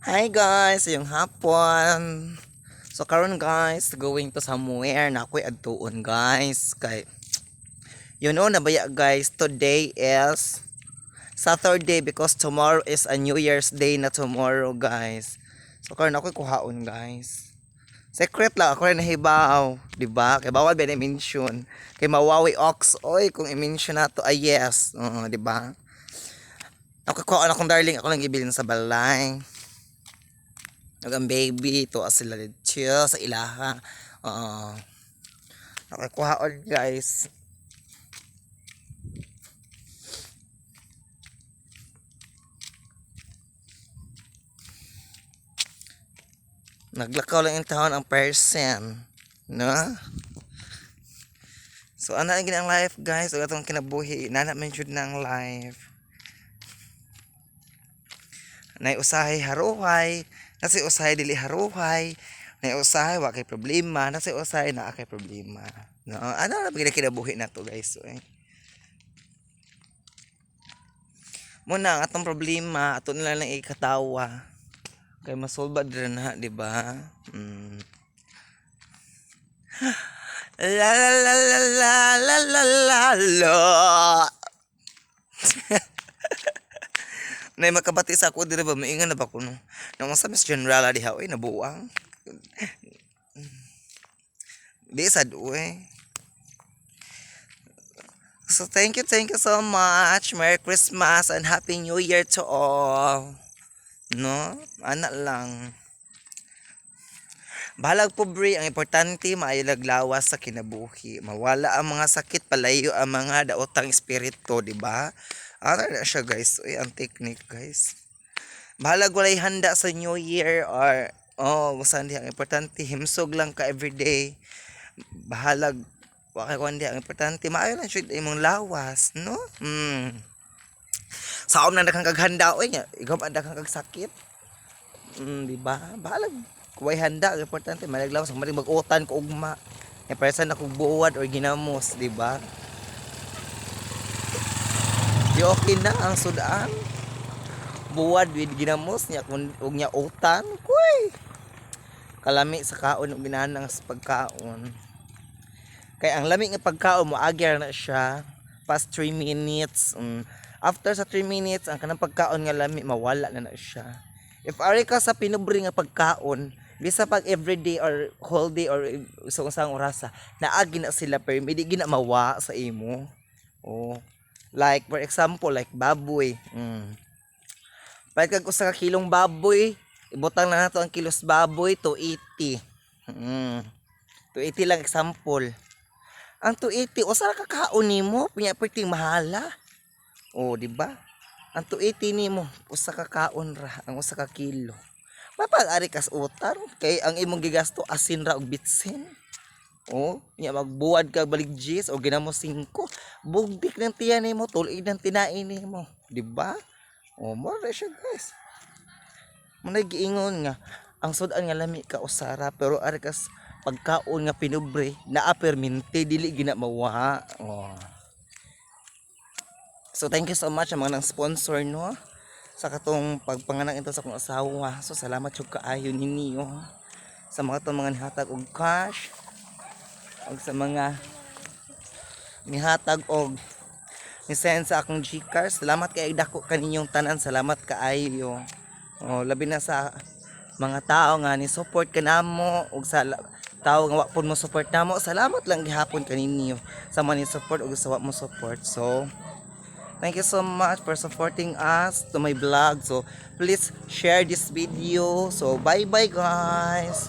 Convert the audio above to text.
Hi guys, yung hapon. So karon guys, going to somewhere na ako'y adtuon guys. Kay nabaya guys, today is Saturday because tomorrow is a New Year's Day na tomorrow guys. So karon ako'y kuhaon guys. Secret lang ako rin nahibaw, di ba? Kay bawal ba i-mention. Kay mawawi ox oy kung i-mention na to ay yes, di ba? Ako kuhaon akong darling, ako lang ibilin sa balay. Ang baby to sila chill sa ilaha. Nakakuhaon guys. Naglakaw lang yung taon ang person, no? So ana ang ginang life guys, o atong kinabuhi nana mention ng life. Nay usahay haruhay, nasi usahay dili haruhay, nay usahay wa kay problema, nasi usahay naa kay problema. No, ano na bigla kinabuhi na to guys. So, muna ang atong problema, ato nila lang ikatawa. Kay masolba din na, di ba? La la la la la la la la la. Nay makabati sa ako dire ba maingan na ba kuno. Nang sa Miss General diha oy nabuang. Di sad oy. So thank you so much. Merry Christmas and Happy New Year to all. No? Anak lang. Bahalag pobre, ang importante maayalag lawas sa kinabuhi. Mawala ang mga sakit, palayo ang mga daotang espiritu, di ba? Ano na siya guys? Uy, ang technique guys. Bahalag walay handa sa New Year or saan ang importante, himsog lang ka everyday. Bahalag wakay kundi ang importante maayo lang siya imong lawas, no? Saom na daghang kaghanda oy nya, igam ang daghang kagsakit. Di ba? Bahalag kuway handa, ang importante malaglawas ang maring mag-utan ko ugma. E paresa na kog buwad or ginamos, di ba? Di okay na ang sudan. Buwad with ginamos nya ug nya utan, kuy. Kalami sa kaon ug binanang sa pagkaon. Kay ang lami nga pagkaon mo agyar na siya past 3 minutes. After sa 3 minutes ang kanang pagkaon nga lami mawala na siya. If ari ka sa pinubre nga pagkaon, bisa pag everyday or whole day or sa unsang orasa, naagi na sila pero hindi gina mawa sa imo. Like for example, like baboy. Pag kag usa ka kilong baboy, ibutang na nato ang kilos baboy 280. 280 lang example. Ang 280 usa ka kaon nimo, pinya perting mahala. Di ba? Ang 280 nimo usa ka kaon ra, ang usa ka kilo. Mapag-ari kas utar kay ang imong gigasto asin ra og bitsin. Nya magbuwad ka balik G's o ginamo 5. Bugbik ng tiyan nimo, tulig ng tinain nimo, di ba? Mo ra siya guys. Manay giingon nga ang sudan nga lami ka usara pero ari kas pagkaon nga pinubre naa permente dili gina mawa. So thank you so much sa mga nang sponsor no sa katong pagpanganak ito sa akong asawa. So salamat jud kaayo ninyo sa mga to mga nihatag og cash ug sa mga nihatag og ni-send sa akong GCash. Salamat kay dako kaninyong tanan. Salamat kaayo. Labi na sa mga tao nga ni support kanamo ug sa tao nga wa pud mo support namo. Salamat lang gihapon kaninyo sa mga ni support ug sa wa mo support. So thank you so much for supporting us to my vlog. So please share this video. So bye bye guys.